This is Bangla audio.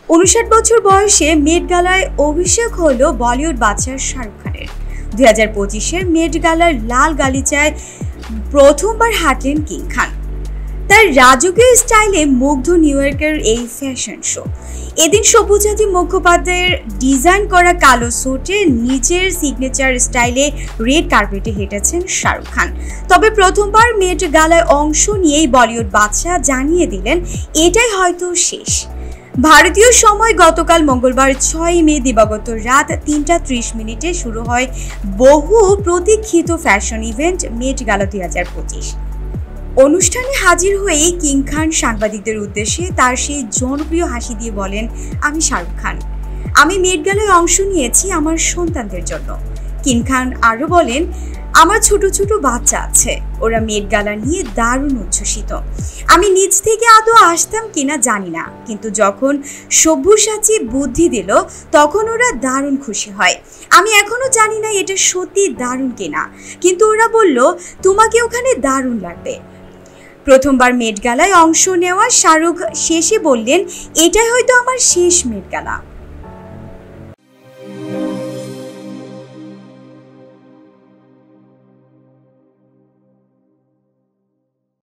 59 বছর বয়সে মেট গালায় অভিষেক হলো বলিউড বাদশাহ শাহরুখ খানের। 2025-এর মেট গালার লাল গালিচায় প্রথমবার হাঁটলেন কিং খান। তার রাজকীয় স্টাইলে মুগ্ধ নিউ ইয়র্কের এই ফ্যাশন শো। এদিন সব্যসাচী মুখোপাধ্যায়ের ডিজাইন করা কালো স্যুটে নিজের সিগনেচার স্টাইলে রেড কার্পেটে হেঁটেছেন শাহরুখ খান। তবে প্রথমবার মেট গালায় অংশ নিয়েই বলিউড বাদশাহ জানিয়ে দিলেন এটাই হয়তো শেষ। ভারতীয় সময় গতকাল মঙ্গলবার 6 মে দিবাগত রাত 3:30 শুরু হয় বহু প্রতীক্ষিত ফ্যাশন ইভেন্ট মেট গালা 2025। অনুষ্ঠানে হাজির হয়ে কিং খান সাংবাদিকদের উদ্দেশ্যে তার সেই জনপ্রিয় হাসি দিয়ে বলেন, আমি শাহরুখ খান, আমি মেট গালায় অংশ নিয়েছি আমার সন্তানদের জন্য। কিং খান আরও বলেন, আমার ছোট ছোট বাচ্চা আছে, ওরা মেট গালা নিয়ে দারুণ উচ্ছ্বসিত। আমি নিজ থেকে আদৌ আসতাম কিনা জানি না, কিন্তু যখন সব্যসাচী বুদ্ধি দিল তখন ওরা দারুণ খুশি হয়। আমি এখনো জানি না এটা সত্যি দারুণ কিনা, কিন্তু ওরা বলল তোমাকে ওখানে দারুণ লাগবে। প্রথমবার মেট গালায় অংশ নেওয়া শাহরুখ শেষে বললেন, এটাই হয়তো আমার শেষ মেট গালা।